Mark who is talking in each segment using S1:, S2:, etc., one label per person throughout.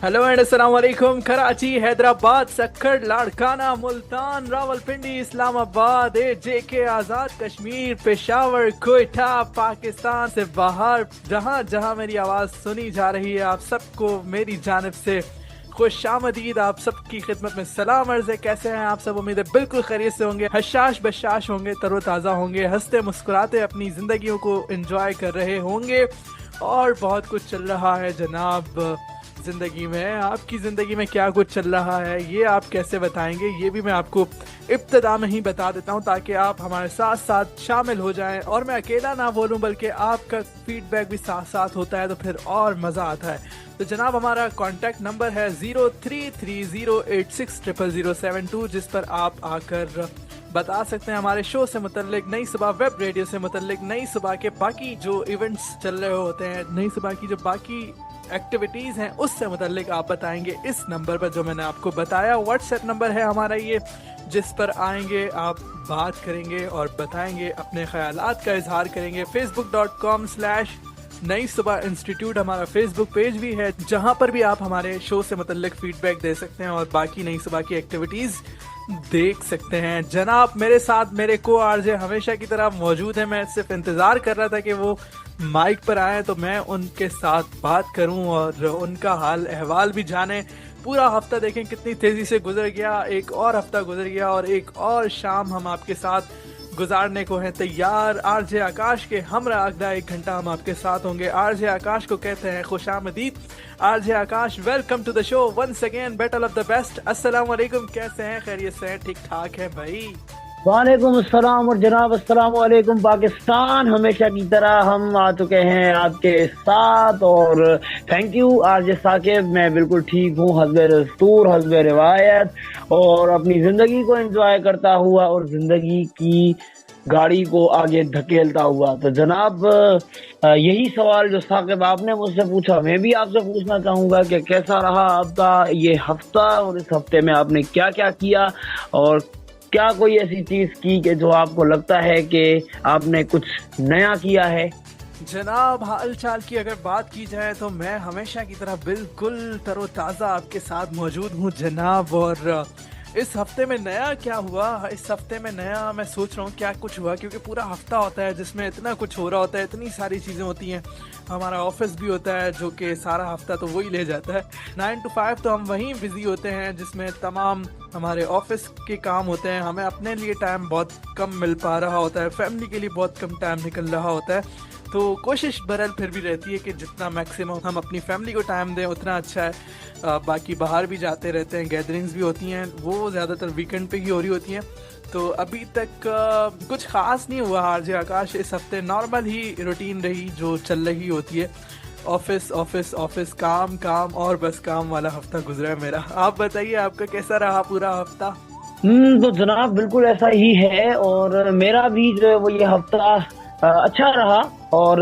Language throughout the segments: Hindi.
S1: हेलो एंड अस्सलाम वालेकुम। कराची, हैदराबाद, सक्खर, लाड़काना, मुल्तान, रावलपिंडी, इस्लामाबाद, जेके, आज़ाद कश्मीर, पेशावर, कोयटा, पाकिस्तान से बाहर जहां जहां मेरी आवाज़ सुनी जा रही है, आप सबको मेरी जानिब से खुशामदीद। आप सबकी खिदमत में सलाम अर्ज़ है। कैसे हैं आप सब? उम्मीद है बिल्कुल खैरियत से होंगे, हशाश बशाश होंगे, तरोताज़ा होंगे, हंसते मुस्कुराते अपनी ज़िंदगियों को एंजॉय कर रहे होंगे। और बहुत कुछ चल रहा है जनाब ज़िंदगी में। आपकी ज़िंदगी में क्या कुछ चल रहा है ये आप कैसे बताएंगे, ये भी मैं आपको इब्तिदा में ही बता देता हूँ ताकि आप हमारे साथ साथ शामिल हो जाएं और मैं अकेला ना बोलूँ बल्कि आपका फीडबैक भी साथ साथ होता है तो फिर और मज़ा आता है। तो जनाब हमारा कॉन्टैक्ट नंबर है 0330860072 जिस पर आप आकर बता सकते हैं हमारे शो से मुतल्लिक, नई सुबह वेब रेडियो से मुतल्लिक, नई सुबह के बाकी जो इवेंट्स चल रहे होते हैं, नई सुबह की जो बाकी एक्टिविटीज़ हैं उससे मुतल्लिक आप बताएंगे इस नंबर पर जो मैंने आपको बताया। व्हाट्सएप नंबर है हमारा ये, जिस पर आएंगे आप बात करेंगे और बताएंगे, अपने ख्यालात का इजहार करेंगे। facebook.com/ नई सुबह इंस्टीट्यूट हमारा फेसबुक पेज भी है जहां पर भी आप हमारे शो से मुतल्लिक फीडबैक दे सकते हैं और बाकी नई सुबह की एक्टिविटीज़ देख सकते हैं। जनाब मेरे साथ मेरे को आरजे हमेशा की तरह मौजूद है। मैं सिर्फ इंतज़ार कर रहा था कि वो माइक पर आए तो मैं उनके साथ बात करूं और उनका हाल अहवाल भी जाने। पूरा हफ्ता देखें कितनी तेज़ी से गुजर गया, एक और हफ्ता गुजर गया और एक और शाम हम आपके साथ गुजारने को हैं तैयार। आरजे आकाश के हमरा अगला 1 घंटा हम आपके साथ होंगे। आरजे आकाश को कहते हैं खुशामदीद। RJ Akash, welcome to the show once again, battle of the best. अस्सलाम वालेकुम, कैसे हैं? खैरियत से हैं? ठीक ठाक है भाई?
S2: वालेकुम अस्सलाम और जनाब अस्सलाम वालेकुम पाकिस्तान। हमेशा की तरह हम आ चुके हैं आपके साथ और थैंक यू आरजे साकिब। मैं बिल्कुल ठीक हूँ, हस्बे दस्तूर, हस्बे रिवायत और अपनी ज़िंदगी को एंजॉय करता हुआ और ज़िंदगी की गाड़ी को आगे धकेलता हुआ। तो जनाब यही सवाल जो साकिब आपने मुझसे पूछा मैं भी आपसे पूछना चाहूँगा कि कैसा रहा आपका ये हफ्ता और इस हफ्ते में आपने क्या क्या किया और क्या कोई ऐसी चीज की कि जो आपको लगता है कि आपने कुछ नया किया है?
S1: जनाब हाल चाल की अगर बात की जाए तो मैं हमेशा की तरह बिल्कुल तरोताज़ा आपके साथ मौजूद हूँ जनाब। और इस हफ्ते में नया क्या हुआ, इस हफ्ते में नया मैं सोच रहा हूँ क्या कुछ हुआ, क्योंकि पूरा हफ्ता होता है जिसमें इतना कुछ हो रहा होता है, इतनी सारी चीज़ें होती हैं। हमारा ऑफिस भी होता है जो कि सारा हफ्ता तो वही ले जाता है। 9 to 5 तो हम वहीं बिजी होते हैं जिसमें तमाम हमारे ऑफिस के काम होते हैं। हमें अपने लिए टाइम बहुत कम मिल पा रहा होता है, फैमिली के लिए बहुत कम टाइम निकल रहा होता है। तो कोशिश बहरहाल फिर भी रहती है कि जितना मैक्सिमम हम अपनी फैमिली को टाइम दें उतना अच्छा है। बाकी बाहर भी जाते रहते हैं, गैदरिंग्स भी होती हैं, वो ज़्यादातर वीकेंड पे ही हो रही होती हैं। तो अभी तक कुछ ख़ास नहीं हुआ आरजे आकाश। इस हफ्ते नॉर्मल ही रूटीन रही जो चल रही होती है। ऑफिस ऑफिस ऑफिस, काम काम और बस काम वाला हफ्ता गुजरा है मेरा। आप बताइए आपका कैसा रहा पूरा हफ्ता?
S2: तो जनाब बिल्कुल ऐसा ही है और मेरा भी जो है वो ये हफ्ता अच्छा रहा। और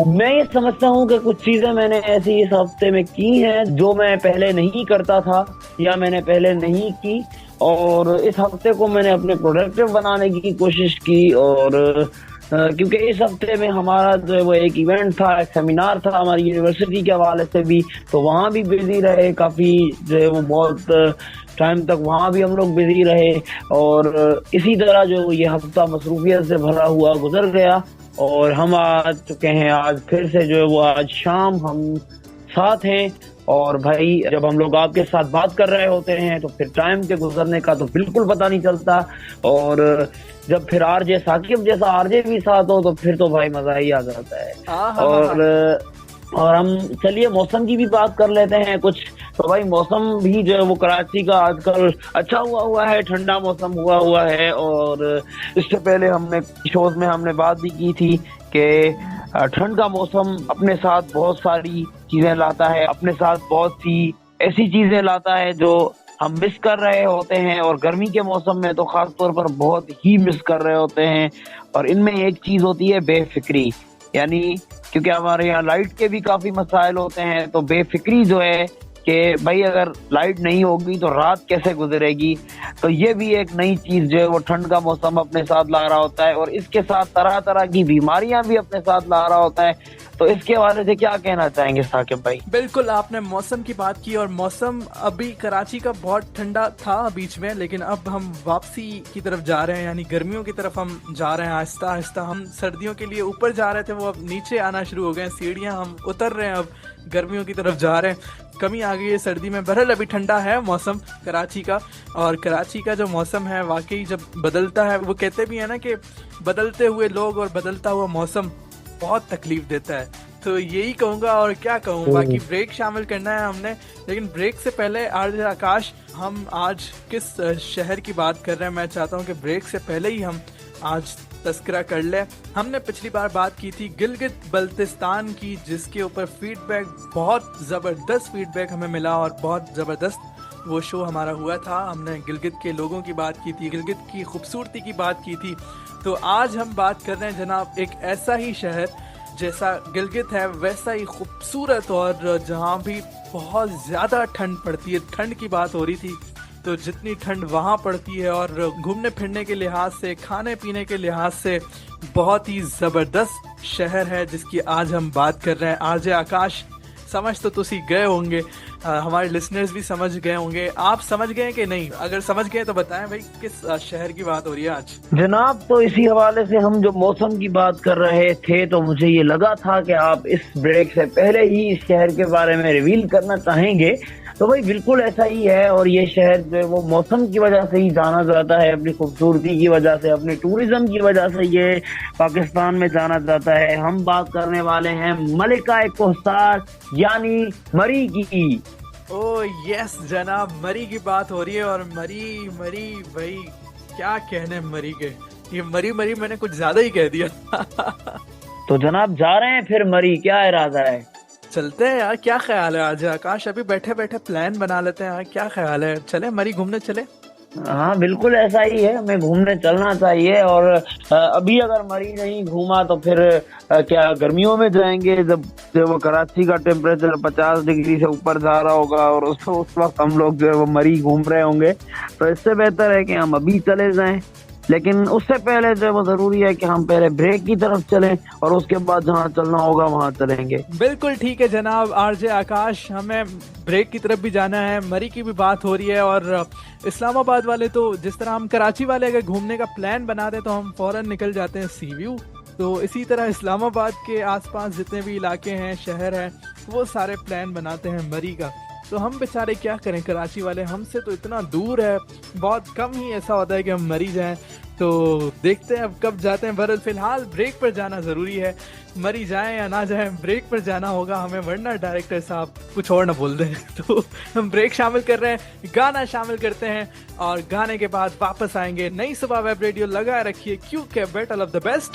S2: मैं ये समझता हूँ कि कुछ चीजें मैंने ऐसी इस हफ्ते में की हैं जो मैं पहले नहीं करता था या मैंने पहले नहीं की, और इस हफ्ते को मैंने अपने प्रोडक्टिव बनाने की कोशिश की। और क्योंकि इस हफ्ते में हमारा जो है वो एक इवेंट था, एक सेमिनार था हमारी यूनिवर्सिटी के हवाले से भी, तो वहाँ भी बिजी रहे काफ़ी, जो है वो बहुत टाइम तक वहाँ भी हम लोग बिजी रहे। और इसी तरह जो ये हफ्ता मसरूफियत से भरा हुआ गुजर गया और हम आ चुके हैं आज फिर से, जो है वो आज शाम हम साथ हैं। और भाई जब हम लोग आपके साथ बात कर रहे होते हैं तो फिर टाइम के गुजरने का तो बिल्कुल पता नहीं चलता, और जब फिर आरजे साकिब जैसा आरजे भी साथ हो तो फिर तो भाई मजा ही आ जाता है। और हम चलिए मौसम की भी बात कर लेते हैं कुछ। तो भाई मौसम भी जो है वो कराची का आजकल अच्छा हुआ है, ठंडा मौसम हुआ है। और इससे पहले हमने शोज में हमने बात भी की थी कि ठंड का मौसम अपने साथ बहुत सारी चीजें लाता है, अपने साथ बहुत सी ऐसी चीजें लाता है जो हम मिस कर रहे होते हैं, और गर्मी के मौसम में तो खास तौर पर बहुत ही मिस कर रहे होते हैं। और इनमें एक चीज होती है बेफिक्री, यानी क्योंकि हमारे यहाँ लाइट के भी काफी मसाइल होते हैं, तो बेफिक्री जो है कि भाई अगर लाइट नहीं होगी तो रात कैसे गुजरेगी। तो ये भी एक नई चीज जो है वो ठंड का मौसम अपने साथ ला रहा होता है, और इसके साथ तरह तरह की बीमारियां भी अपने साथ ला रहा होता है। तो इसके हवाले से क्या कहना चाहेंगे साकिब भाई?
S1: बिल्कुल, आपने मौसम की बात की और मौसम अभी कराची का बहुत ठंडा था बीच में, लेकिन अब हम वापसी की तरफ जा रहे हैं, यानी गर्मियों की तरफ हम जा रहे हैं आहिस्ता आहिस्ता। हम सर्दियों के लिए ऊपर जा रहे थे, वो अब नीचे आना शुरू हो गए, सीढ़ियाँ हम उतर रहे हैं, अब गर्मियों की तरफ जा रहे हैं। कमी आ गई है सर्दी में। बहरहाल अभी ठंडा है मौसम कराची का, और कराची का जो मौसम है वाकई जब बदलता है, वो कहते भी है ना कि बदलते हुए लोग और बदलता हुआ मौसम बहुत तकलीफ देता है। तो यही कहूँगा और क्या कहूँ। बाकी ब्रेक शामिल करना है हमने, लेकिन ब्रेक से पहले आरजे आकाश, हम आज किस शहर की बात कर रहे हैं, मैं चाहता हूँ कि ब्रेक से पहले ही हम आज तस्करा कर ले। हमने पिछली बार बात की थी गिलगित बल्तिस्तान की, जिसके ऊपर फीडबैक, बहुत ज़बरदस्त फीडबैक हमें मिला और बहुत ज़बरदस्त वो शो हमारा हुआ था। हमने गिलगित के लोगों की बात की थी, गिलगित की खूबसूरती की बात की थी। तो आज हम बात कर रहे हैं जनाब एक ऐसा ही शहर जैसा गिलगित है वैसा ही खूबसूरत, और जहाँ भी बहुत ज़्यादा ठंड पड़ती है। ठंड की बात हो रही थी, तो जितनी ठंड वहाँ पड़ती है और घूमने फिरने के लिहाज से, खाने पीने के लिहाज से बहुत ही ज़बरदस्त शहर है जिसकी आज हम बात कर रहे हैं। आरजे आकाश, समझ तो तुसी गए होंगे, हमारे लिसनर्स भी समझ गए होंगे, आप समझ गए कि नहीं? अगर समझ गए तो बताएं भाई किस शहर की बात हो रही है आज।
S2: जनाब, तो इसी हवाले से हम जो मौसम की बात कर रहे थे, तो मुझे ये लगा था कि आप इस ब्रेक से पहले ही इस शहर के बारे में रिवील करना चाहेंगे। तो भाई बिल्कुल ऐसा ही है, और ये शहर जो है वो मौसम की वजह से ही जाना जाता है, अपनी खूबसूरती की वजह से, अपने टूरिज्म की वजह से ये पाकिस्तान में जाना जाता है। हम बात करने वाले हैं मलिका कोहसार यानी मरी की।
S1: ओ यस जनाब, मरी की बात हो रही है। और मरी मरी भाई क्या कहने मरी के, ये मरी मरी मैंने कुछ ज्यादा ही कह दिया।
S2: तो जनाब जा रहे हैं फिर मरी, क्या इरादा है?
S1: चलते हैं यार, क्या ख्याल है आज आकाश? अभी बैठे बैठे प्लान बना लेते हैं यार, क्या ख्याल है? चले मरी घूमने चले?
S2: हाँ बिल्कुल ऐसा ही है, हमें घूमने चलना चाहिए। और अभी अगर मरी नहीं घूमा तो फिर क्या गर्मियों में जाएंगे, जब वो कराची का टेम्परेचर 50 डिग्री से ऊपर जा रहा होगा, और उस वक्त हम लोग जो है वो मरी घूम रहे होंगे। तो इससे बेहतर है कि हम अभी चले जाएं, लेकिन उससे पहले जो है वो जरूरी है कि हम पहले ब्रेक की तरफ चलें, और उसके बाद जहाँ चलना होगा वहाँ चलेंगे।
S1: बिल्कुल ठीक है जनाब आरजे आकाश, हमें ब्रेक की तरफ भी जाना है, मरी की भी बात हो रही है। और इस्लामाबाद वाले तो, जिस तरह हम कराची वाले अगर घूमने का प्लान बना दें तो हम फौरन निकल जाते हैं सी व्यू, तो इसी तरह इस्लामाबाद के आसपास जितने भी इलाके हैं, शहर हैं, वो सारे प्लान बनाते हैं मरी का। तो हम बेचारे क्या करें, कराची वाले, हमसे तो इतना दूर है, बहुत कम ही ऐसा होता है कि हम मरी जाएं। तो देखते हैं अब कब जाते हैं। बहरहाल फिलहाल ब्रेक पर जाना ज़रूरी है, मरी जाएं या ना जाएं, ब्रेक पर जाना होगा हमें, वरना डायरेक्टर साहब कुछ और ना बोल दें। तो हम ब्रेक शामिल कर रहे हैं, गाना शामिल करते हैं, और गाने के बाद वापस आएंगे। नई सुबह वेब रेडियो लगाए रखिए, क्योंकि बैटल ऑफ द बेस्ट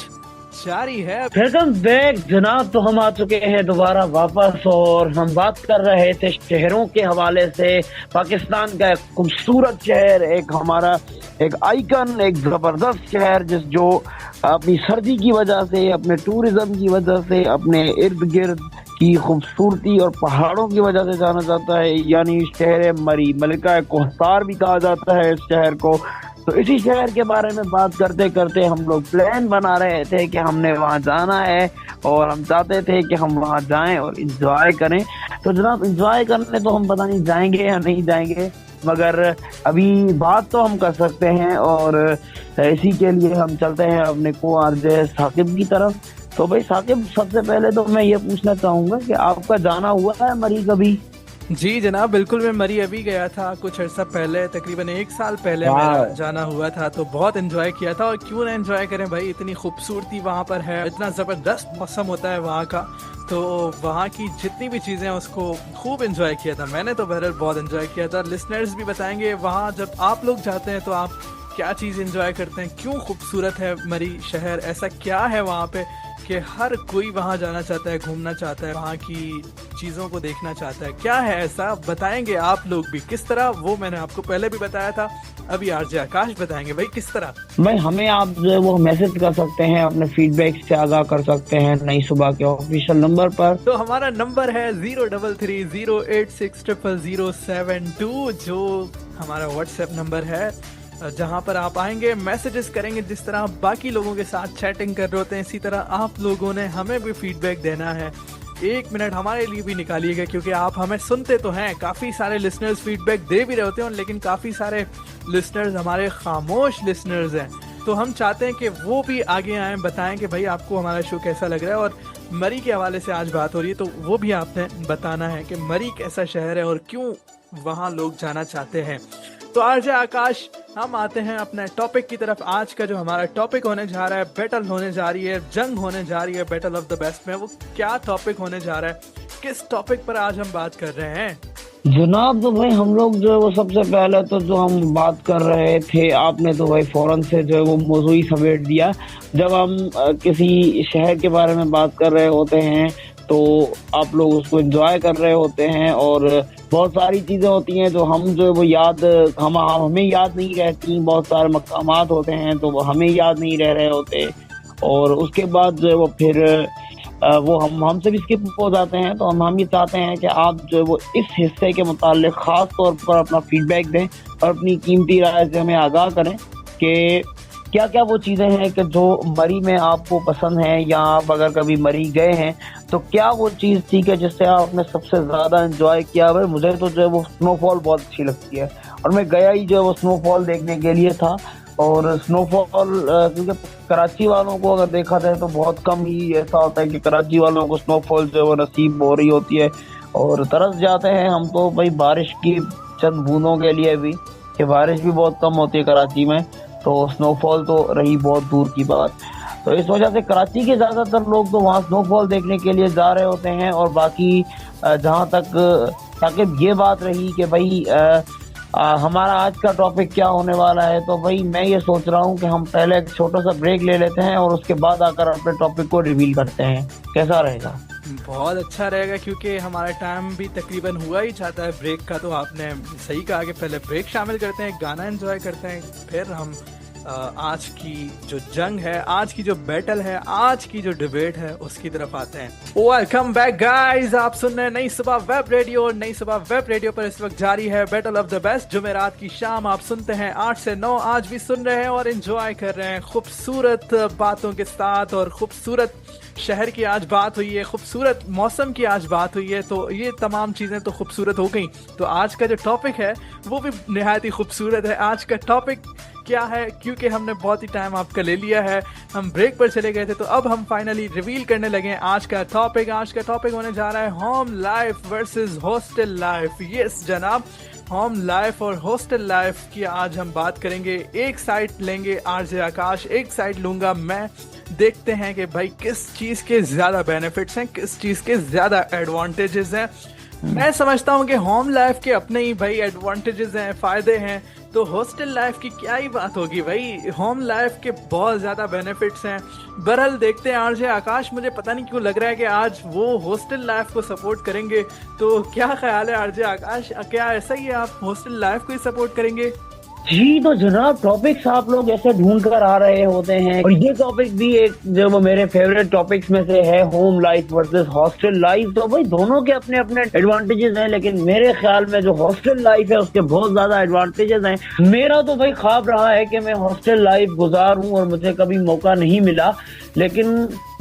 S1: जारी है।
S2: वेलकम बैक जनाब, तो हम आ चुके हैं दोबारा वापस, और हम बात कर रहे थे शहरों के हवाले से। पाकिस्तान का एक खूबसूरत शहर, एक हमारा एक आइकन, एक जबरदस्त शहर जो अपनी सर्दी की वजह से, अपने टूरिज्म की वजह से, अपने इर्द गिर्द की खूबसूरती और पहाड़ों की वजह से जाना जाता है, यानी शहर मरी। मलिका कोहसार भी कहा जाता है इस शहर को। तो इसी शहर के बारे में बात करते करते हम लोग प्लान बना रहे थे कि हमने वहाँ जाना है, और हम चाहते थे कि हम वहाँ जाएं और एंजॉय करें। तो जनाब एंजॉय करने तो हम पता नहीं जाएंगे या नहीं जाएंगे, मगर अभी बात तो हम कर सकते हैं, और इसी के लिए हम चलते हैं अपने को आरजे साकिब की तरफ। तो भाई साकिब, सबसे पहले तो मैं ये पूछना चाहूँगा कि आपका जाना हुआ है मरी कभी?
S1: जी जनाब बिल्कुल, मैं मरी अभी गया था कुछ अर्सा पहले, तकरीबन 1 साल पहले मेरा जाना हुआ था। तो बहुत एंजॉय किया था, और क्यों ना एंजॉय करें भाई, इतनी खूबसूरती वहाँ पर है, इतना ज़बरदस्त मौसम होता है वहाँ का। तो वहाँ की जितनी भी चीज़ें हैं उसको खूब एंजॉय किया था मैंने, तो बहरहाल बहुत एंजॉय किया था। लिसनर्स भी बताएंगे वहाँ जब आप लोग जाते हैं तो आप क्या चीज़ एंजॉय करते हैं, क्यों खूबसूरत है मरी शहर, ऐसा क्या है वहाँ पे कि हर कोई वहाँ जाना चाहता है, घूमना चाहता है, वहाँ की चीज़ों को देखना चाहता है। क्या है ऐसा, बताएंगे आप लोग भी किस तरह, वो मैंने आपको पहले भी बताया था, अभी आरजे आकाश बताएंगे भाई किस तरह।
S2: भाई हमें आप जो है वो मैसेज कर सकते हैं, अपने फीडबैक से आगाह कर सकते हैं नई सुबह के ऑफिशियल नंबर पर।
S1: तो हमारा नंबर है 03308600072, जो हमारा व्हाट्सएप नंबर है। जहां पर आप आएंगे, मैसेजेस करेंगे, जिस तरह आप बाकी लोगों के साथ चैटिंग कर रहे होते हैं, इसी तरह आप लोगों ने हमें भी फीडबैक देना है। 1 मिनट हमारे लिए भी निकालिएगा, क्योंकि आप हमें सुनते तो हैं, काफ़ी सारे लिसनर्स फीडबैक दे भी रहे होते हैं, लेकिन काफ़ी सारे लिसनर्स हमारे खामोश लिसनर्स हैं। तो हम चाहते हैं कि वो भी आगे आएँ, बताएं कि भाई आपको हमारा शो कैसा लग रहा है। और मरी के हवाले से आज बात हो रही है, तो वो भी आपने बताना है कि मरी कैसा शहर है और क्यों वहाँ लोग जाना चाहते हैं। तो आरजे आकाश, हम आते हैं अपने टॉपिक की तरफ। आज का जो हमारा टॉपिक होने जा रहा है, बैटल होने जा रही है, जंग होने जा रही है बैटल ऑफ द बेस्ट में। वो क्या टॉपिक होने जा रहा है, किस टॉपिक पर आज हम बात कर रहे हैं
S2: जनाब? तो भाई हम लोग जो है वो सबसे पहले तो जो हम बात कर रहे थे, आपने तो भाई फौरन से जो है वो मौजू ही समेट दिया। जब हम किसी शहर के बारे में बात कर रहे होते हैं तो आप लोग उसको एंजॉय कर रहे होते हैं, और बहुत सारी चीज़ें होती हैं जो हम जो है वो हमें याद नहीं रहती। बहुत सारे मकामात होते हैं तो वो हमें याद नहीं रह रहे होते, और उसके बाद जो है वो फिर वो हमसे भी स्किप हो जाते हैं। तो हम ये चाहते हैं कि आप जो है वो इस हिस्से के मुताल्लिक ख़ास तौर पर अपना फीडबैक दें और अपनी कीमती राय से हमें आगाह करें कि क्या क्या वो चीज़ें हैं कि जो मरी में आपको पसंद है, या आप अगर कभी मरी गए हैं तो क्या वो चीज़ थी कि जिससे आपने सबसे ज़्यादा एंजॉय किया। भाई मुझे तो जो है वो स्नोफॉल बहुत अच्छी लगती है, और मैं गया ही जो है वो स्नोफॉल देखने के लिए था। और स्नोफॉल क्योंकि कराची वालों को अगर देखा जाए तो बहुत कम ही ऐसा होता है कि कराची वालों को स्नोफॉल जो है वो नसीब हो रही होती है, और तरस जाते हैं हम तो भाई बारिश की चंद बूंदों के लिए भी, कि बारिश भी बहुत कम होती है कराची में, तो स्नोफॉल तो रही बहुत दूर की बात। तो इस वजह से कराची के ज़्यादातर लोग तो वहाँ स्नोफॉल देखने के लिए जा रहे होते हैं। और बाकी जहाँ तक ताकि ये बात रही कि भाई हमारा आज का टॉपिक क्या होने वाला है, तो भाई मैं ये सोच रहा हूँ कि हम पहले एक छोटा सा ब्रेक ले लेते हैं और उसके बाद आकर अपने टॉपिक को रिवील करते हैं। कैसा रहेगा?
S1: बहुत अच्छा रहेगा, क्योंकि हमारा टाइम भी तकरीबन हुआ ही चाहता है ब्रेक का। तो आपने सही कहा कि पहले ब्रेक शामिल करते हैं, गाना एंजॉय करते हैं, फिर हम आज की जो जंग है, आज की जो बैटल है, आज की जो डिबेट है, उसकी तरफ आते हैं। वेलकम बैक गाइस, आप सुन रहे हैं नई सुबह वेब रेडियो। नई सुबह वेब रेडियो पर इस वक्त जारी है बैटल ऑफ द बेस्ट। जुमेरात की शाम आप सुनते हैं 8 से 9। आज भी सुन रहे हैं और एंजॉय कर रहे हैं खूबसूरत बातों के साथ। और खूबसूरत शहर की आज बात हुई है, खूबसूरत मौसम की आज बात हुई है, तो ये तमाम चीज़ें तो खूबसूरत हो गई। तो आज का जो टॉपिक है वो भी निहायत ही खूबसूरत है। आज का टॉपिक क्या है, क्योंकि हमने बहुत ही टाइम आपका ले लिया है, हम ब्रेक पर चले गए थे, तो अब हम फाइनली रिवील करने लगे हैं आज का टॉपिक। आज का टॉपिक होने जा रहा है home life versus hostel life. Yes जनाब, होम लाइफ और हॉस्टल लाइफ की आज हम बात करेंगे। एक साइड लेंगे आरजे आकाश, एक साइड लूंगा मैं। देखते हैं कि भाई किस चीज़ के ज़्यादा बेनिफिट्स हैं, किस चीज़ के ज़्यादा एडवांटेजेस हैं। मैं समझता हूँ कि होम लाइफ के अपने ही भाई एडवांटेजेस हैं, फ़ायदे हैं, तो हॉस्टल लाइफ की क्या ही बात होगी भाई। होम लाइफ के बहुत ज़्यादा बेनिफिट्स हैं। बहरहाल देखते हैं आरजे आकाश, मुझे पता नहीं क्यों लग रहा है कि आज वो हॉस्टल लाइफ को सपोर्ट करेंगे। तो क्या ख्याल है आरजे आकाश, क्या ऐसा ही है, आप हॉस्टल लाइफ को ही सपोर्ट करेंगे?
S2: जी तो जनाब, टॉपिक्स आप लोग ऐसे ढूंढ कर आ रहे होते हैं, और ये टॉपिक भी एक जो वो मेरे फेवरेट टॉपिक्स में से है, home life versus hostel life. तो भाई दोनों के अपने अपने एडवांटेजेस हैं, लेकिन मेरे ख्याल में जो हॉस्टल लाइफ है उसके बहुत ज्यादा एडवांटेजेस हैं। मेरा तो भाई ख्वाब रहा है कि मैं हॉस्टल लाइफ गुजारूं, और मुझे कभी मौका नहीं मिला, लेकिन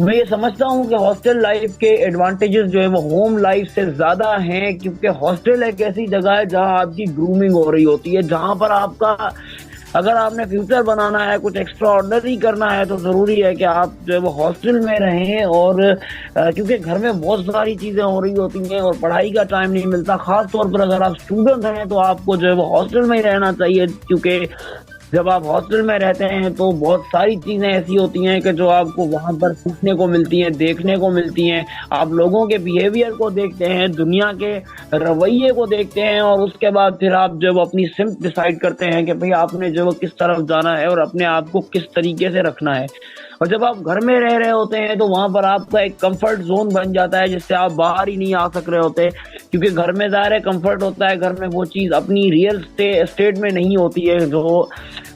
S2: मैं ये समझता हूँ कि हॉस्टल लाइफ के एडवांटेजेस जो है वो होम लाइफ से ज्यादा हैं, क्योंकि हॉस्टल एक ऐसी जगह है जहाँ आपकी ग्रूमिंग हो रही होती है, जहाँ पर आपका अगर आपने फ्यूचर बनाना है, कुछ एक्स्ट्रा ऑर्डिनरी करना है, तो जरूरी है कि आप जो है वो हॉस्टल में रहें। और क्योंकि घर में बहुत सारी चीजें हो रही होती हैं और पढ़ाई का टाइम नहीं मिलता, खास तौर पर अगर आप स्टूडेंट हैं तो आपको जो है वो हॉस्टल में ही रहना चाहिए, क्योंकि जब आप हॉस्टल में रहते हैं तो बहुत सारी चीजें ऐसी होती हैं कि जो आपको वहां पर सीखने को मिलती हैं, देखने को मिलती हैं। आप लोगों के बिहेवियर को देखते हैं, दुनिया के रवैये को देखते हैं, और उसके बाद फिर आप जब अपनी सिम्त डिसाइड करते हैं कि भाई आपने जो किस तरफ जाना है और अपने आप को किस तरीके से रखना है। और जब आप घर में रह रहे होते हैं तो वहां पर आपका एक कंफर्ट जोन बन जाता है, जिससे आप बाहर ही नहीं आ सक रहे होते, क्योंकि घर में ज़ाहिर है कंफर्ट होता है, घर में वो चीज़ अपनी रियल स्टेट में नहीं होती है जो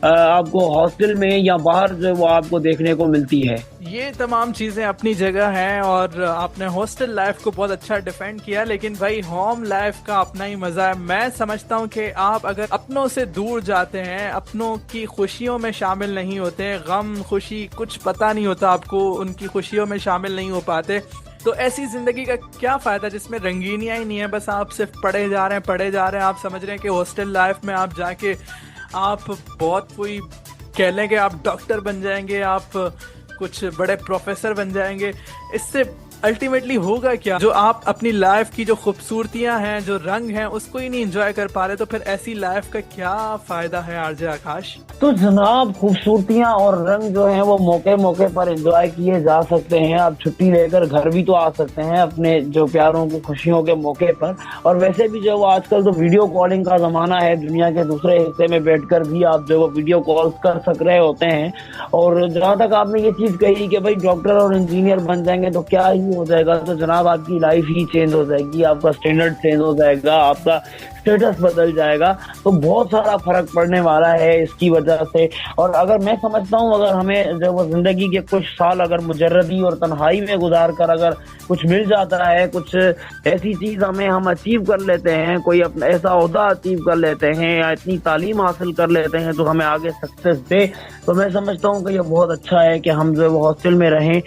S2: आपको हॉस्टल में या बाहर जो वो आपको देखने को मिलती है।
S1: ये तमाम चीजें अपनी जगह हैं और आपने हॉस्टल लाइफ को बहुत अच्छा डिफेंड किया, लेकिन भाई होम लाइफ का अपना ही मजा है। मैं समझता हूँ कि आप अगर अपनों से दूर जाते हैं, अपनों की खुशियों में शामिल नहीं होते, गम खुशी कुछ पता नहीं होता आपको, उनकी खुशियों में शामिल नहीं हो पाते, तो ऐसी जिंदगी का क्या फायदा जिसमें रंगीनियां ही नहीं है, बस आप सिर्फ पढ़े जा रहे हैं पढ़े जा रहे हैं। आप समझ रहे हैं कि हॉस्टल लाइफ में आप जाके आप बहुत कोई कह लें कि आप डॉक्टर बन जाएंगे, आप कुछ बड़े प्रोफेसर बन जाएंगे, इससे अल्टीमेटली होगा क्या? जो आप अपनी लाइफ की जो खूबसूरतियां हैं, जो रंग हैं, उसको ही नहीं एंजॉय कर पा रहे, तो फिर ऐसी लाइफ का क्या फायदा है आरजे आकाश?
S2: तो जनाब खूबसूरतियां और रंग जो हैं वो मौके मौके पर एंजॉय किए जा सकते हैं। आप छुट्टी लेकर घर भी तो आ सकते हैं अपने जो प्यारों की खुशियों के मौके पर। और वैसे भी जो आजकल तो वीडियो कॉलिंग का जमाना है, दुनिया के दूसरे हिस्से में बैठकर भी आप जो वीडियो कॉल्स कर सक रहे होते हैं। और जहां तक आपने ये चीज कही कि भाई डॉक्टर और इंजीनियर बन जाएंगे तो क्या ही हो जाएगा, तो जनाब आपकी लाइफ ही चेंज हो जाएगी, आपका स्टैंडर्ड चेंज हो जाएगा, आपका स्टेटस बदल जाएगा। तो बहुत सारा फर्क पड़ने वाला है इसकी वजह से। और अगर मैं समझता हूँ अगर हमें जो वो जिंदगी के कुछ साल अगर मुजर्रदी और तन्हाई में गुजार कर अगर कुछ मिल जाता है, कुछ ऐसी चीज हम अचीव कर लेते हैं, कोई अपना ऐसा ओहदा अचीव कर लेते हैं या इतनी तालीम हासिल कर लेते हैं तो हमें आगे सक्सेस दे, तो मैं समझता हूँ कि ये बहुत अच्छा है कि हम जो हॉस्टल में रहें।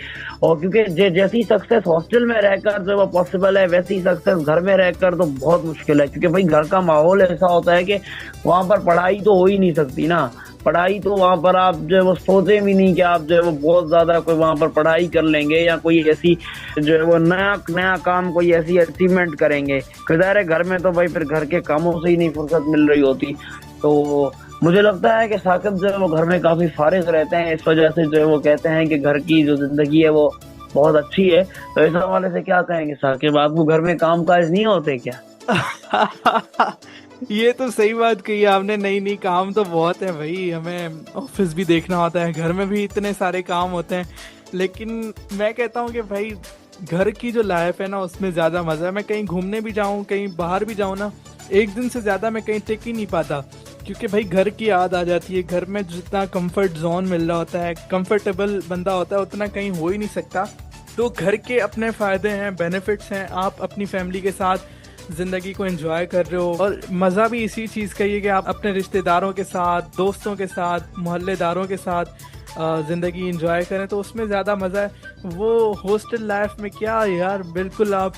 S2: और क्योंकि जैसी सक्सेस हॉस्टल में रहकर जो वो पॉसिबल है, वैसी सक्सेस घर में रहकर तो बहुत मुश्किल है। क्योंकि भाई घर का माहौल ऐसा होता है कि वहां पर पढ़ाई तो हो ही नहीं सकती ना। पढ़ाई तो वहां पर आप जो है वो सोचे भी नहीं कि आप जो है वो बहुत ज्यादा कोई वहां पर पढ़ाई कर लेंगे या कोई ऐसी जो है वो नया नया काम, कोई ऐसी अचीवमेंट करेंगे। किधर है घर में तो भाई फिर घर के कामों से ही नहीं फुर्सत मिल रही होती। तो मुझे लगता है कि साकिब जो है वो घर में काफी फारिग रहते हैं, इस वजह से जो है वो कहते हैं कि घर की जो जिंदगी है वो बहुत अच्छी है। तो इस हवाले से क्या कहेंगे साकिब, आपको घर में काम काज नहीं होते क्या?
S1: ये तो सही बात कही आपने। नहीं नहीं, काम तो बहुत है भाई, हमें ऑफिस भी देखना होता है, घर में भी इतने सारे काम होते हैं। लेकिन मैं कहता हूँ कि भाई घर की जो लाइफ है ना उसमें ज़्यादा मज़ा है। मैं कहीं घूमने भी जाऊँ, कहीं बाहर भी जाऊँ ना, एक दिन से ज़्यादा मैं कहीं टिक ही नहीं पाता, क्योंकि भाई घर की याद आ जाती है। घर में जितना कंफर्ट जोन मिल रहा होता है, कंफर्टेबल बंदा होता है, उतना कहीं हो ही नहीं सकता। तो घर के अपने फ़ायदे हैं, बेनिफिट्स हैं। आप अपनी फैमिली के साथ ज़िंदगी को एंजॉय कर रहे हो, और मज़ा भी इसी चीज़ का ही है कि आप अपने रिश्तेदारों के साथ, दोस्तों के साथ, मोहल्लेदारों के साथ ज़िंदगी एंजॉय करें, तो उसमें ज़्यादा मज़ा है। वो हॉस्टल लाइफ में क्या यार, बिल्कुल आप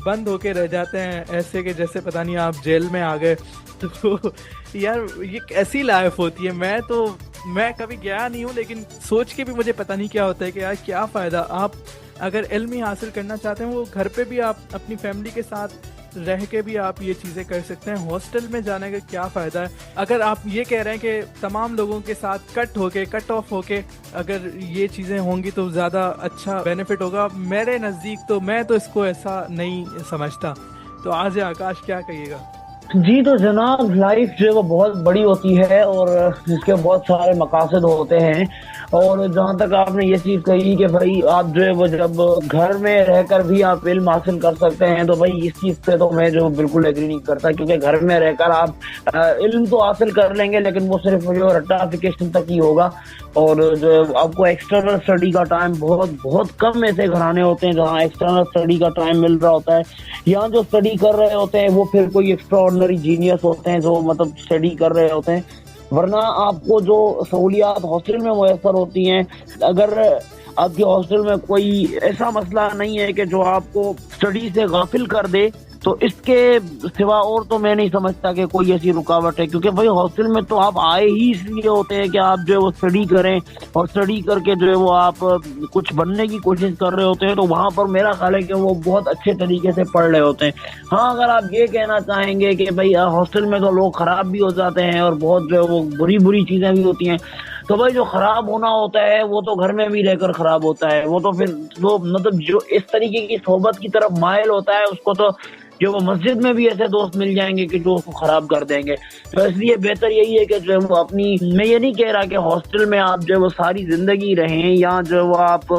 S1: बंद होके रह जाते हैं ऐसे कि जैसे पता नहीं आप जेल में आ गए। तो यार ये कैसी लाइफ होती है? मैं कभी गया नहीं हूँ, लेकिन सोच के भी मुझे पता नहीं क्या होता है कि यार क्या फ़ायदा। आप अगर इल्म ही हासिल करना चाहते हैं, वो घर पे भी आप अपनी फैमिली के साथ रह के भी आप ये चीज़ें कर सकते हैं। हॉस्टल में जाने का क्या फ़ायदा है? अगर आप ये कह रहे हैं कि तमाम लोगों के साथ कट ऑफ होके अगर ये चीज़ें होंगी तो ज़्यादा अच्छा बेनिफिट होगा, मेरे नज़दीक तो मैं तो इसको ऐसा नहीं समझता। तो आज आकाश क्या कहिएगा?
S2: जी तो जनाब लाइफ जो है वो बहुत बड़ी होती है और इसके बहुत सारे मकासद होते हैं। और जहाँ तक आपने ये चीज कही कि भाई आप जो है वो जब घर में रहकर भी आप इल्म हासिल कर सकते हैं, तो भाई इस चीज पे तो मैं जो बिल्कुल एग्री नहीं करता। क्योंकि घर में रहकर आप इल्म तो हासिल कर लेंगे, लेकिन वो सिर्फ जो रट्टाफिकेशन तक ही होगा। और जो आपको एक्सटर्नल स्टडी का टाइम बहुत बहुत कम ऐसे घराने होते हैं जहाँ एक्सटर्नल स्टडी का टाइम मिल रहा होता है। यहाँ जो स्टडी कर रहे होते हैं वो फिर कोई एक्स्ट्राऑर्डिनरी जीनियस होते हैं जो मतलब स्टडी कर रहे होते हैं। वरना आपको जो सहूलियात हॉस्टल में मुयसर होती हैं, अगर आपके हॉस्टल में कोई ऐसा मसला नहीं है कि जो आपको स्टडी से गाफिल कर दे, तो इसके सिवा और तो मैं नहीं समझता कि कोई ऐसी रुकावट है। क्योंकि भाई हॉस्टल में तो आप आए ही इसलिए होते हैं कि आप जो है वो स्टडी करें, और स्टडी करके जो है वो आप कुछ बनने की कोशिश कर रहे होते हैं। तो वहां पर मेरा ख्याल है कि वो बहुत अच्छे तरीके से पढ़ रहे होते हैं। हाँ, अगर आप ये कहना चाहेंगे कि भाई हॉस्टल में तो लोग खराब भी हो जाते हैं और बहुत जो है वो बुरी बुरी चीजें भी होती हैं, तो भाई जो खराब होना होता है वो तो घर में भी रहकर खराब होता है। वो तो फिर वो मतलब जो इस तरीके की सोहबत की तरफ मायल होता है उसको तो जो वो मस्जिद में भी ऐसे दोस्त मिल जाएंगे कि जो उसको खराब कर देंगे। तो इसलिए बेहतर यही है कि जो है वो अपनी, मैं ये नहीं कह रहा कि हॉस्टल में आप जो है वो सारी जिंदगी रहें या जो है वो आप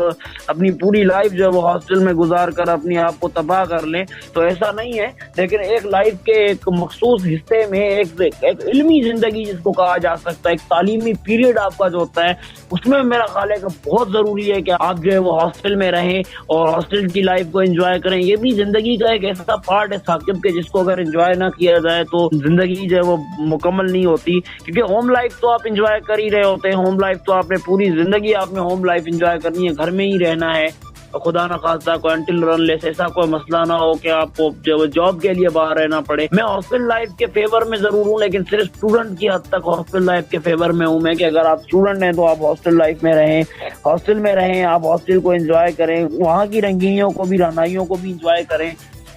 S2: अपनी पूरी लाइफ जो है वो हॉस्टल में गुजार कर अपने आप को तबाह कर लें, तो ऐसा नहीं है। लेकिन एक लाइफ के एक मखसूस हिस्से में एक इल्मी जिंदगी जिसको कहा जा सकता है, एक तालीमी पीरियड आपका जो होता है, उसमें मेरा ख्याल है कि बहुत जरूरी है कि आप जो है वो हॉस्टल में रहें और हॉस्टल की लाइफ को एंजॉय करें। ये भी जिंदगी का एक ऐसा पार्ट है साकिब के जिसको अगर एंजॉय ना किया जाए तो जिंदगी जो है वो मुकम्मल नहीं होती। क्योंकि होम लाइफ तो आप एंजॉय कर ही रहे होते हैं, होम लाइफ तो आपने पूरी जिंदगी आपने होम लाइफ एंजॉय करनी है, घर में ही रहना है। खुदा ना खास्ता कोई अनटिल रनलेस ऐसा कोई मसला ना हो कि आपको जॉब के लिए बाहर रहना पड़े। मैं हॉस्टल लाइफ के फेवर में जरूर हूँ, लेकिन सिर्फ स्टूडेंट की हद तक हॉस्टल लाइफ के फेवर में हूँ मैं कि अगर आप स्टूडेंट हैं तो आप हॉस्टल लाइफ में रहें, हॉस्टल में रहें, आप हॉस्टल को एंजॉय करें, वहाँ की रंगीनियों को भी रहनाइयों को भी एंजॉय करें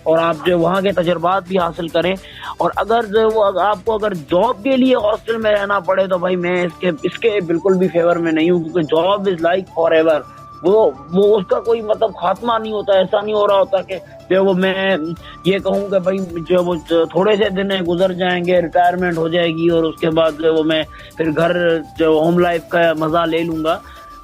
S2: और आप जो वहाँ के तजुर्बात भी हासिल करें। और अगर जो वो आपको अगर जॉब के लिए हॉस्टल में रहना पड़े तो भाई मैं इसके बिल्कुल भी फेवर में नहीं हूँ, क्योंकि job is like for ever. वो उसका कोई मतलब खात्मा नहीं होता। ऐसा नहीं हो रहा होता कि जो वो मैं ये कहूँ कि भाई जो वो थोड़े से दिन गुजर जाएंगे, रिटायरमेंट हो जाएगी और उसके बाद जो वो मैं फिर घर जो होम लाइफ का मजा ले लूंगा।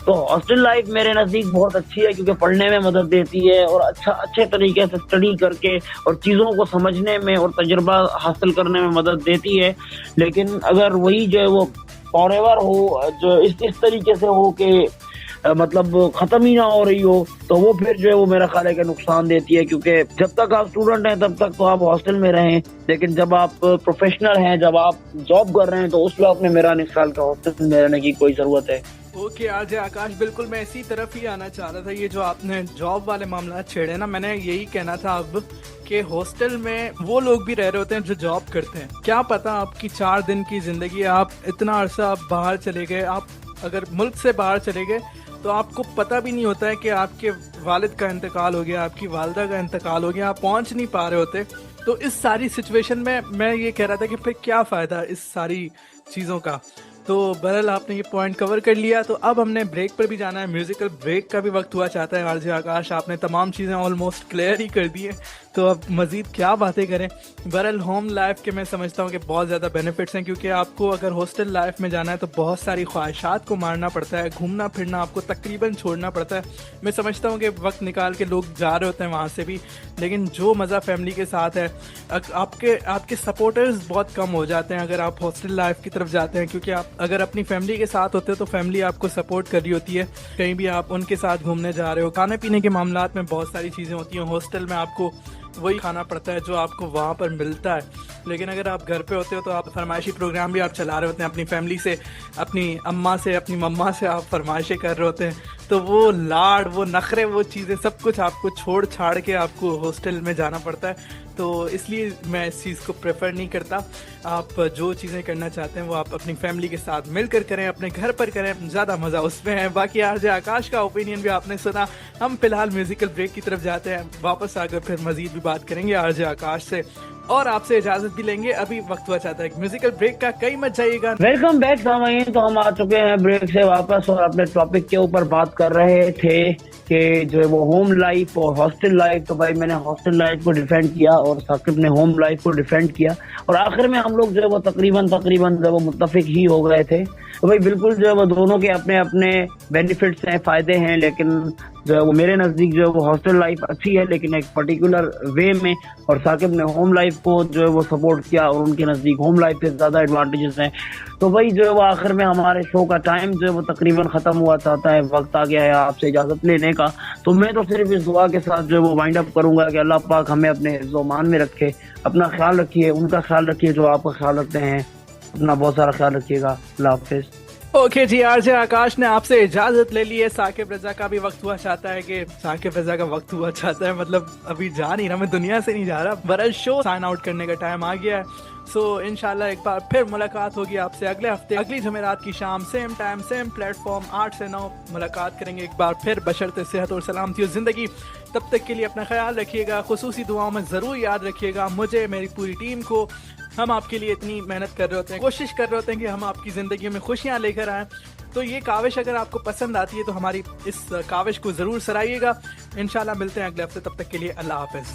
S2: तो हॉस्टल लाइफ मेरे नज़दीक बहुत अच्छी है क्योंकि पढ़ने में मदद देती है और अच्छे तरीके से स्टडी करके और चीज़ों को समझने में और तजुर्बा हासिल करने में मदद देती है। लेकिन अगर वही जो है वो फॉरएवर हो, जो इस तरीके से हो कि मतलब खत्म ही ना हो रही हो, तो वो फिर जो है वो मेरा ख्याल है कि नुकसान देती है। क्योंकि जब तक आप स्टूडेंट हैं तब तक तो आप हॉस्टल में रहें, लेकिन जब आप प्रोफेशनल हैं, जब आप जॉब कर रहे हैं, तो उस वक्त में मेरा ख्याल का हॉस्टल में रहने की कोई जरूरत है।
S1: ओके आरजे आकाश, बिल्कुल मैं इसी तरफ ही आना चाह रहा था। ये जो आपने जॉब वाले मामला छेड़े ना, मैंने यही कहना था अब कि हॉस्टल में वो लोग भी रह रहे होते हैं जो जॉब करते हैं। क्या पता आपकी 4 दिन की जिंदगी, आप इतना अरसा आप बाहर चले गए, आप अगर मुल्क से बाहर चले गए तो आपको पता भी नहीं होता है कि आपके वालिद का इंतकाल हो गया, आपकी वालदा का इंतकाल हो गया, आप पहुंच नहीं पा रहे होते। तो इस सारी सिचुएशन में मैं ये कह रहा था कि फिर क्या फ़ायदा इस सारी चीज़ों का। तो बहरहाल आपने ये पॉइंट कवर कर लिया, तो अब हमने ब्रेक पर भी जाना है। म्यूजिकल ब्रेक का भी वक्त हुआ चाहता है आरजे आकाश, आपने तमाम चीज़ें ऑलमोस्ट क्लियर ही कर दी है, तो अब मज़ीद क्या बातें करें। बहरहाल होम लाइफ के मैं समझता हूँ कि बहुत ज़्यादा बेनिफिट्स हैं, क्योंकि आपको अगर हॉस्टल लाइफ में जाना है तो बहुत सारी ख्वाहिशात को मारना पड़ता है, घूमना फिरना आपको तकरीबन छोड़ना पड़ता है। मैं समझता हूँ कि वक्त निकाल के लोग जा रहे होते हैं वहाँ से भी, लेकिन जो मज़ा फैमिली के साथ है, आपके सपोर्टर्स बहुत कम हो जाते हैं अगर आप हॉस्टल लाइफ की तरफ जाते हैं। क्योंकि आप अगर अपनी फैमिली के साथ होते हो तो फैमिली आपको सपोर्ट कर रही होती है, कहीं भी आप उनके साथ घूमने जा रहे हो, खाने पीने के मामलात में बहुत सारी चीज़ें होती हैं। हॉस्टल में आपको वही खाना पड़ता है जो आपको वहाँ पर मिलता है। लेकिन अगर आप घर पे होते हो तो आप फरमाइशी प्रोग्राम भी आप चला रहे होते हैं, अपनी फैमिली से, अपनी अम्मा से, अपनी मम्मा से आप फरमाइशें कर रहे होते हैं। तो वो लाड, वो नखरे, वो चीज़ें सब कुछ आपको छोड़ छाड़ के आपको हॉस्टल में जाना पड़ता है। तो इसलिए मैं इस चीज़ को प्रेफर नहीं करता। आप जो चीज़ें करना चाहते हैं वो आप अपनी फैमिली के साथ मिलकर करें, अपने घर पर करें, ज़्यादा मज़ा उसमें है। बाकी आरजे आकाश का ओपिनियन भी आपने सुना। हम फिलहाल म्यूजिकल ब्रेक की तरफ जाते हैं, वापस आकर फिर मज़ीद भी बात करेंगे आरजे आकाश से और आपसे इजाजत भी लेंगे। अभी वक्त हुआ चाहता है म्यूजिकल ब्रेक का, कहीं मत जाइएगा।
S2: वेलकम बैक सामाईन, तो हम आ चुके हैं ब्रेक से वापस और अपने टॉपिक के ऊपर बात कर रहे थे कि जो है वो होम लाइफ और हॉस्टल लाइफ। तो भाई मैंने हॉस्टल लाइफ को डिफेंड किया और साकिब ने होम लाइफ को डिफेंड किया और आखिर में हम लोग जो है वो तकरीबन जो है वो मुत्तफिक ही हो गए थे। तो भाई बिल्कुल जो है वो दोनों के अपने अपने बेनिफिट्स हैं, फायदे हैं, लेकिन जो है वो मेरे नज़दीक जो है वो हॉस्टल लाइफ अच्छी है, लेकिन एक पर्टिकुलर वे में, और साकिब ने होम लाइफ को जो है वो सपोर्ट किया और उनके नज़दीक होम लाइफ के ज़्यादा एडवांटेजेस हैं। तो भाई जो है वो आखिर में हमारे शो का टाइम जो है वो तकरीबन ख़त्म हुआ चाहता है, वक्त आ गया है आपसे इजाज़त लेने का। तो मैं तो सिर्फ इस दुआ के साथ जो है वो वाइंड अप करूँगा कि अल्लाह पाक हमें अपने हिफ्ज़-ओ-मान में रखे, अपना ख्याल रखिए, उनका ख्याल रखिए जो आपका ख्याल रखते हैं, अपना बहुत सारा ख्याल रखिएगा। अल्लाह हाफ़िज़।
S1: ओके जी, आरजे आकाश ने आपसे इजाजत ले ली है। साकिब रजा का भी वक्त हुआ चाहता है कि साकिब रजा का वक्त हुआ चाहता है, मतलब अभी जा नहीं रहा, मैं दुनिया से नहीं जा रहा, बरल शो साइन आउट करने का टाइम आ गया है। सो इंशाल्लाह एक बार फिर मुलाकात होगी आपसे अगले हफ्ते, अगली जमेरात की शाम, सेम टाइम सेम प्लेटफॉर्म, 8 से 9 मुलाकात करेंगे एक बार फिर, बशर्ते सेहत और सलामती और ज़िंदगी। तब तक के लिए अपना ख्याल रखिएगा, खुसूसी दुआओं में ज़रूर याद रखिएगा मुझे, मेरी पूरी टीम को। हम आपके लिए इतनी मेहनत कर रहे होते हैं, कोशिश कर रहे होते हैं कि हम आपकी ज़िंदगी में खुशियाँ लेकर आएँ। तो ये काविश अगर आपको पसंद आती है तो हमारी इस काविश को ज़रूर सराहिएगा। इंशाल्लाह मिलते हैं अगले हफ्ते, तब तक के लिए अल्लाह हाफ़िज़।